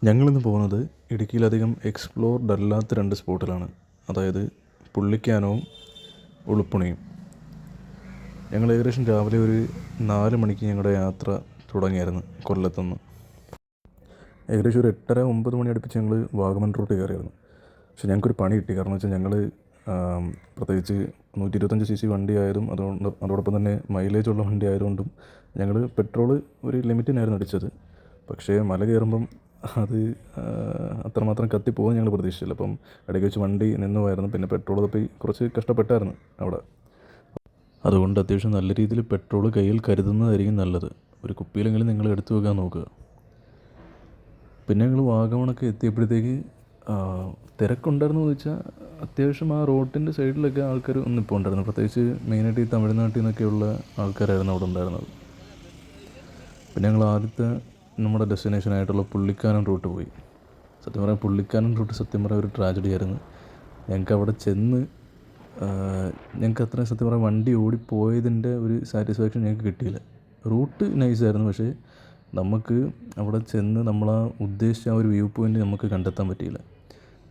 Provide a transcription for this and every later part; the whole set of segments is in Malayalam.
ഞങ്ങളിന്ന് പോകുന്നത് ഇടുക്കിയിലധികം എക്സ്പ്ലോർഡ് അല്ലാത്ത 2 സ്പോട്ടിലാണ്. അതായത് പുള്ളിക്കാനവും ഉളുപ്പുണിയും. ഞങ്ങൾ ഏകദേശം രാവിലെ ഒരു 4 മണിക്ക് ഞങ്ങളുടെ യാത്ര തുടങ്ങിയായിരുന്നു കൊല്ലത്തുനിന്ന്. ഏകദേശം ഒരു 8:30-9 മണി അടുപ്പിച്ച് ഞങ്ങൾ വാഗമൺ റൂട്ട് കയറിയായിരുന്നു. പക്ഷേ ഞങ്ങൾക്കൊരു പണി കിട്ടി. കാരണം വെച്ചാൽ ഞങ്ങൾ പ്രത്യേകിച്ച് 125cc വണ്ടി ആയതും അതോടൊപ്പം തന്നെ മൈലേജുള്ള വണ്ടി ആയതുകൊണ്ടും ഞങ്ങൾ പെട്രോള് ഒരു ലിമിറ്റിനായിരുന്നു അടിച്ചത്. പക്ഷേ മല കയറുമ്പം അത് അത്രമാത്രം കത്തിപ്പോകുമെന്ന് ഞങ്ങൾ പ്രതീക്ഷിച്ചില്ല. അപ്പം ഇടയ്ക്ക് വെച്ച് വണ്ടി നിന്ന് പോയായിരുന്നു. പിന്നെ പെട്രോൾ തപ്പി കുറച്ച് കഷ്ടപ്പെട്ടായിരുന്നു അവിടെ. അതുകൊണ്ട് അത്യാവശ്യം നല്ല രീതിയിൽ പെട്രോൾ കയ്യിൽ കരുതുന്നതായിരിക്കും നല്ലത്. ഒരു കുപ്പിയിലെങ്കിലും നിങ്ങൾ എടുത്തു വെക്കാൻ നോക്കുക. പിന്നെ ഞങ്ങൾ വാഗമണൊക്കെ എത്തിയപ്പോഴത്തേക്ക് തിരക്കുണ്ടായിരുന്നു എന്ന് വെച്ചാൽ അത്യാവശ്യം ആ റോഡിൻ്റെ സൈഡിലൊക്കെ ആൾക്കാർ ഒന്നിപ്പോൾ ഉണ്ടായിരുന്നു. പ്രത്യേകിച്ച് മെയിനായിട്ട് ഈ തമിഴ്നാട്ടിൽ നിന്നൊക്കെയുള്ള ആൾക്കാരായിരുന്നു അവിടെ ഉണ്ടായിരുന്നത്. പിന്നെ ഞങ്ങൾ ആദ്യത്തെ നമ്മുടെ ഡെസ്റ്റിനേഷനായിട്ടുള്ള പുള്ളിക്കാനം റൂട്ട് പോയി. സത്യം പറയാൻ പുള്ളിക്കാനം റൂട്ട് സത്യം പറയാൻ ഒരു ട്രാജഡി ആയിരുന്നു. ഞങ്ങൾക്ക് അവിടെ ചെന്ന് ഞങ്ങൾക്ക് അത്രയും സത്യം പറയാൻ വണ്ടി ഓടിപ്പോയതിൻ്റെ ഒരു സാറ്റിസ്ഫാക്ഷൻ ഞങ്ങൾക്ക് കിട്ടിയില്ല. റൂട്ട് നൈസായിരുന്നു, പക്ഷേ നമുക്ക് അവിടെ ചെന്ന് നമ്മളാ ഉദ്ദേശിച്ച ആ ഒരു വ്യൂ പോയിൻ്റ് നമുക്ക് കണ്ടെത്താൻ പറ്റിയില്ല.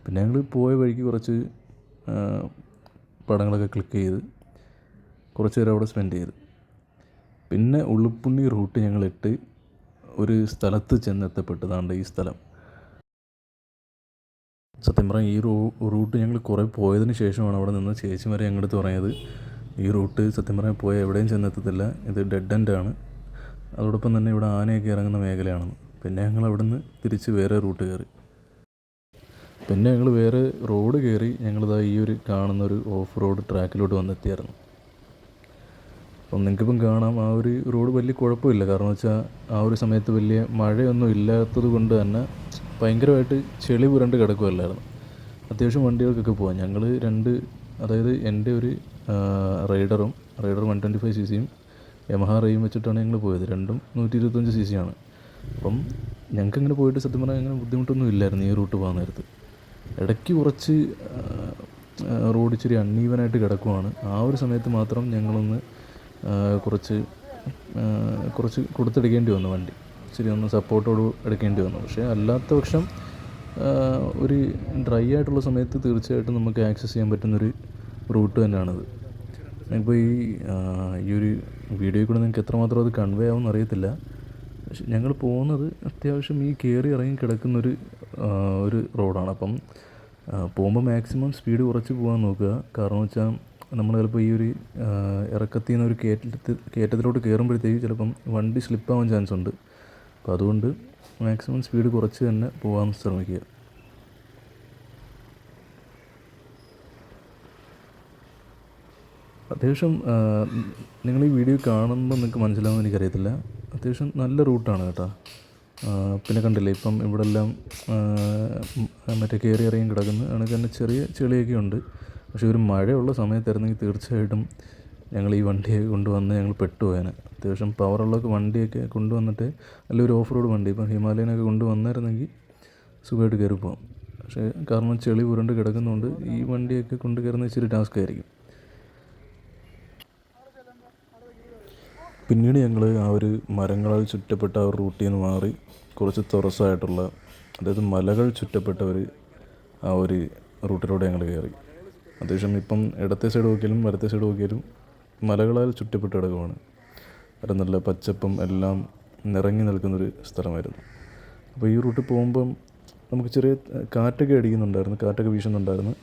പിന്നെ ഞങ്ങൾ പോയ വഴിക്ക് കുറച്ച് പടങ്ങളൊക്കെ ക്ലിക്ക് ചെയ്ത് കുറച്ച് നേരം അവിടെ സ്പെൻഡ് ചെയ്ത് പിന്നെ ഉളുപ്പുണ്ണി റൂട്ട് ഞങ്ങളിട്ട് ഒരു സ്ഥലത്ത് ചെന്നെത്തപ്പെട്ടതാണ് ഈ സ്ഥലം. സത്യം പറഞ്ഞാൽ ഈ റൂട്ട് ഞങ്ങൾ കുറേ പോയതിന് ശേഷമാണ് അവിടെ നിന്ന് ചേച്ചിമാരെ ഞങ്ങളുടെ അടുത്ത് പറഞ്ഞത്, ഈ റൂട്ട് സത്യം പറഞ്ഞാൽ പോയാൽ എവിടെയും ചെന്നെത്തത്തില്ല, ഇത് ഡെഡ് എൻഡാണ്, അതോടൊപ്പം തന്നെ ഇവിടെ ആനയൊക്കെ ഇറങ്ങുന്ന മേഖലയാണെന്ന്. പിന്നെ ഞങ്ങൾ അവിടെ നിന്ന് തിരിച്ച് വേറെ റൂട്ട് കയറി. പിന്നെ ഞങ്ങൾ വേറെ റോഡ് കയറി ഞങ്ങളിതാ ഈ ഒരു കാണുന്നൊരു ഓഫ് റോഡ് ട്രാക്കിലോട്ട് വന്നെത്തിയായിരുന്നു. അപ്പം നിങ്ങൾക്കിപ്പം കാണാം ആ ഒരു റോഡ് വലിയ കുഴപ്പമില്ല. കാരണം വെച്ചാൽ ആ ഒരു സമയത്ത് വലിയ മഴയൊന്നും ഇല്ലാത്തത് കൊണ്ട് തന്നെ ഭയങ്കരമായിട്ട് ചെളി പുരണ്ട് കിടക്കുമല്ലായിരുന്നു. അത്യാവശ്യം വണ്ടികൾക്കൊക്കെ പോകാം. ഞങ്ങൾ അതായത് എൻ്റെ ഒരു റൈഡർ 125cc യമഹ റേയും വെച്ചിട്ടാണ് ഞങ്ങൾ പോയത്. രണ്ടും 125cc ആണ്. അപ്പം ഞങ്ങൾക്കിങ്ങനെ പോയിട്ട് സത്യം പറഞ്ഞാൽ അങ്ങനെ ബുദ്ധിമുട്ടൊന്നും ഇല്ലായിരുന്നു ഈ റൂട്ട് പോകാൻ നേരത്ത്. ഇടയ്ക്ക് കുറച്ച് റോഡ് ഇച്ചിരി അൺഈവനായിട്ട് കിടക്കുവാണ്. ആ ഒരു സമയത്ത് മാത്രം ഞങ്ങളൊന്ന് കുറച്ച് കൊടുത്തെടുക്കേണ്ടി വന്നു, വണ്ടി ഇച്ചിരി ഒന്ന് സപ്പോർട്ടോട് എടുക്കേണ്ടി വന്നു. പക്ഷേ അല്ലാത്ത പക്ഷം ഒരു ഡ്രൈ ആയിട്ടുള്ള സമയത്ത് തീർച്ചയായിട്ടും നമുക്ക് ആക്സസ് ചെയ്യാൻ പറ്റുന്നൊരു റൂട്ട് തന്നെയാണിത്. ഇപ്പോൾ ഈ ഒരു വീഡിയോയിൽ കൂടെ നിങ്ങൾക്ക് എത്രമാത്രം അത് കൺവേ ആവുമെന്ന് അറിയത്തില്ല. പക്ഷെ ഞങ്ങൾ പോകുന്നത് അത്യാവശ്യം ഈ കയറി ഇറങ്ങി കിടക്കുന്നൊരു റോഡാണ്. അപ്പം പോകുമ്പോൾ മാക്സിമം സ്പീഡ് കുറച്ച് പോകാൻ നോക്കുക. കാരണം വെച്ചാൽ നമ്മൾ ചിലപ്പോൾ ഈ ഒരു ഇറക്കത്തിൽ നിന്ന് ഒരു കയറ്റത്തിലോട്ട് കയറുമ്പോഴത്തേക്ക് ചിലപ്പം വണ്ടി സ്ലിപ്പാവാൻ ചാൻസ് ഉണ്ട്. അപ്പോൾ അതുകൊണ്ട് മാക്സിമം സ്പീഡ് കുറച്ച് തന്നെ പോകാൻ ശ്രമിക്കുക. അത്യാവശ്യം നിങ്ങൾ ഈ വീഡിയോ കാണുമ്പോൾ നിങ്ങൾക്ക് മനസ്സിലാവുമെന്ന് എനിക്കറിയത്തില്ല, അത്യാവശ്യം നല്ല റൂട്ടാണ് കേട്ടോ. പിന്നെ കണ്ടില്ലേ ഇപ്പം ഇവിടെ എല്ലാം മറ്റേ കയറി ഇറങ്ങി കിടക്കുന്ന കണക്ക് തന്നെ ചെറിയ ചെളിയൊക്കെ ഉണ്ട്. പക്ഷേ ഒരു മഴയുള്ള സമയത്തായിരുന്നെങ്കിൽ തീർച്ചയായിട്ടും ഞങ്ങൾ ഈ വണ്ടിയൊക്കെ കൊണ്ടുവന്ന് ഞങ്ങൾ പെട്ടുപോയേനെ. അത്യാവശ്യം പവറുള്ള വണ്ടിയൊക്കെ കൊണ്ടുവന്നിട്ട് നല്ലൊരു ഓഫ് റോഡ് വണ്ടി ഇപ്പം ഹിമാലയനൊക്കെ കൊണ്ടുവന്നായിരുന്നെങ്കിൽ സുഖമായിട്ട് കയറി പോകാം. പക്ഷേ കാരണം ചെളി പുരണ്ട് കിടക്കുന്നതുകൊണ്ട് ഈ വണ്ടിയൊക്കെ കൊണ്ട് കയറുന്ന ഇച്ചിരി ടാസ്ക് ആയിരിക്കും. പിന്നീട് ഞങ്ങൾ ആ ഒരു മരങ്ങളാൽ ചുറ്റപ്പെട്ട ആ ഒരു റൂട്ടിൽ നിന്ന് മാറി കുറച്ച് തുറസായിട്ടുള്ള, അതായത് മലകൾ ചുറ്റപ്പെട്ട ആ ഒരു റൂട്ടിലൂടെ ഞങ്ങൾ കയറി. അത്യാവശ്യം ഇപ്പം ഇടത്തെ സൈഡ് നോക്കിയാലും വലത്തെ സൈഡ് നോക്കിയാലും മലകളാൽ ചുറ്റപ്പെട്ട് കിടക്കുവാണ്. അത് നല്ല പച്ചപ്പും എല്ലാം നിറങ്ങി നിൽക്കുന്നൊരു സ്ഥലമായിരുന്നു. അപ്പോൾ ഈ റൂട്ടിൽ പോകുമ്പം നമുക്ക് ചെറിയ കാറ്റൊക്കെ അടിക്കുന്നുണ്ടായിരുന്നു, കാറ്റൊക്കെ വീശുന്നുണ്ടായിരുന്നു.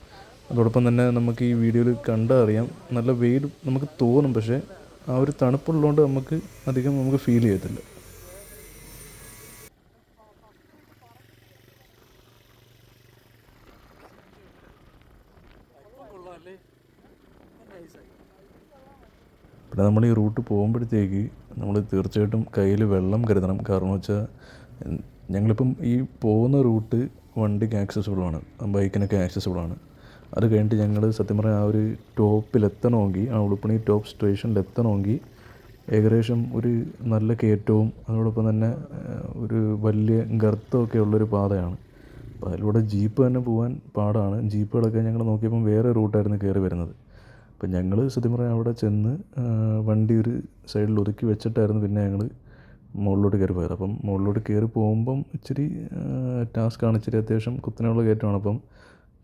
അതോടൊപ്പം തന്നെ നമുക്ക് ഈ വീഡിയോയിൽ കണ്ടാൽ അറിയാം നല്ല വെയിൽ നമുക്ക് തോന്നും, പക്ഷേ ആ ഒരു തണുപ്പുള്ളതുകൊണ്ട് നമുക്ക് ഫീൽ ചെയ്യത്തില്ല. പിന്നെ നമ്മൾ ഈ റൂട്ട് പോകുമ്പോഴത്തേക്ക് നമ്മൾ തീർച്ചയായിട്ടും കയ്യിൽ വെള്ളം കരുതണം. കാരണം വെച്ചാൽ ഞങ്ങളിപ്പം ഈ പോകുന്ന റൂട്ട് വണ്ടിക്ക് ആക്സസിബിളാണ്, ബൈക്കിനൊക്കെ ആക്സസിബിളാണ്. അത് കഴിഞ്ഞിട്ട് ഞങ്ങൾ സത്യം പറഞ്ഞാൽ ആ ഒരു ടോപ്പിലെത്തണമെങ്കിൽ, ആ ഉളുപ്പണി ടോപ്പ് സ്റ്റേഷനിലെത്തണമെങ്കിൽ ഏകദേശം ഒരു നല്ല കയറ്റവും അതോടൊപ്പം തന്നെ ഒരു വലിയ ഗർത്തമൊക്കെ ഉള്ളൊരു പാതയാണ്. അപ്പോൾ അതിലൂടെ ജീപ്പ് തന്നെ പോകാൻ പാടാണ്. ജീപ്പുകളൊക്കെ ഞങ്ങൾ നോക്കിയപ്പം വേറെ റൂട്ടായിരുന്നു കയറി വരുന്നത്. അപ്പം ഞങ്ങൾ സത്യം പറഞ്ഞാൽ അവിടെ ചെന്ന് വണ്ടി ഒരു സൈഡിൽ ഒതുക്കി വെച്ചിട്ടായിരുന്നു പിന്നെ ഞങ്ങൾ മുകളിലോട്ട് കയറി പോയത്. അപ്പം മുകളിലോട്ട് കയറി പോകുമ്പം ഇച്ചിരി ടാസ്ക്കാണ്, ഇച്ചിരി അത്യാവശ്യം കുത്തനെയുള്ള കയറ്റമാണ്. അപ്പം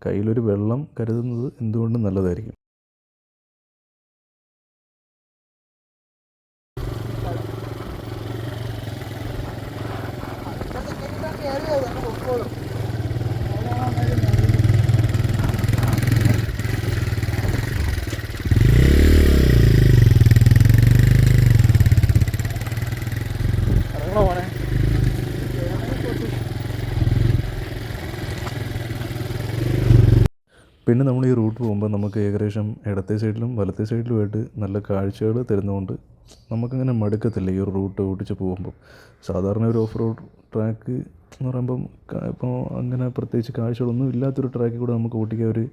കയ്യിലൊരു വെള്ളം കരുതുന്നത് എന്തുകൊണ്ടും നല്ലതായിരിക്കും. പിന്നെ നമ്മൾ ഈ റൂട്ട് പോകുമ്പോൾ നമുക്ക് ഏകദേശം ഇടത്തെ സൈഡിലും വലത്തെ സൈഡിലുമായിട്ട് നല്ല കാഴ്ചകൾ തരുന്നതുകൊണ്ട് നമുക്കങ്ങനെ മടുക്കത്തില്ല ഈ ഒരു റൂട്ട് ഓടിച്ച് പോകുമ്പോൾ. സാധാരണ ഒരു ഓഫ് റോഡ് ട്രാക്ക് എന്ന് പറയുമ്പം ഇപ്പോൾ അങ്ങനെ പ്രത്യേകിച്ച് കാഴ്ചകളൊന്നും ഇല്ലാത്തൊരു ട്രാക്കിൽ കൂടെ നമുക്ക് ഓടിക്കാൻ ഒരു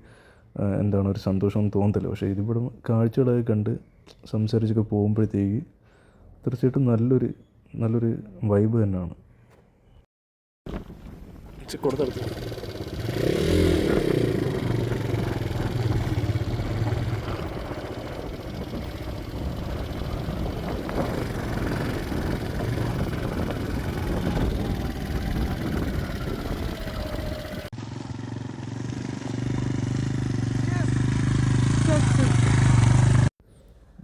എന്താണ് ഒരു സന്തോഷമൊന്നും തോന്നത്തില്ല. പക്ഷേ ഇതിവിടെ കാഴ്ചകളൊക്കെ കണ്ട് സംസാരിച്ചൊക്കെ പോകുമ്പോഴത്തേക്ക് തീർച്ചയായിട്ടും നല്ലൊരു വൈബ് തന്നെയാണ്. കൊടുത്തെടുത്ത്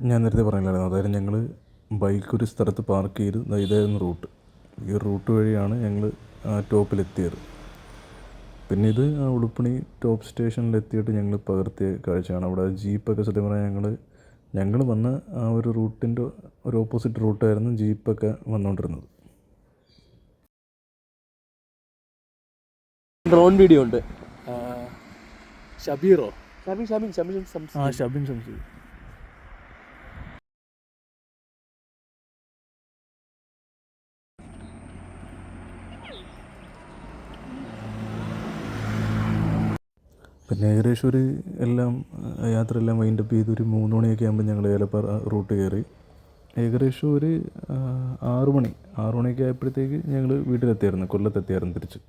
ഞാൻ നേരത്തെ പറഞ്ഞില്ലായിരുന്നു, അതായത് ഞങ്ങൾ ബൈക്ക് ഒരു സ്ഥലത്ത് പാർക്ക് ചെയ്ത് ഇതായിരുന്നു റൂട്ട്. ഈ ഒരു റൂട്ട് വഴിയാണ് ഞങ്ങൾ ടോപ്പിലെത്തിയത്. പിന്നെ ഇത് ഉളുപ്പണി ടോപ്പ് സ്റ്റേഷനിലെത്തിയിട്ട് ഞങ്ങൾ പകർത്തിയ കാഴ്ചയാണ്. അവിടെ ജീപ്പൊക്കെ സത്യം പറഞ്ഞാൽ ഞങ്ങൾ വന്ന ആ ഒരു റൂട്ടിൻ്റെ ഒരു ഓപ്പോസിറ്റ് റൂട്ടായിരുന്നു ജീപ്പൊക്കെ വന്നുകൊണ്ടിരുന്നത്. ഡ്രോൺ വീഡിയോ ഉണ്ട്. ഷബീറോ ഷബിൻ ഷംസീർ. പിന്നെ ഏകദേശം ഒരു യാത്രയെല്ലാം വൈൻഡപ്പ് ചെയ്ത് ഒരു 3 മണിയൊക്കെ ആകുമ്പോൾ ഞങ്ങൾ ഏലപ്പാറ റൂട്ട് കയറി. ഏകദേശം ഒരു 6 മണിയൊക്കെ ആയപ്പോഴത്തേക്ക് ഞങ്ങൾ വീട്ടിലെത്തിയായിരുന്നു, കൊല്ലത്തെത്തിയായിരുന്നു തിരിച്ച്.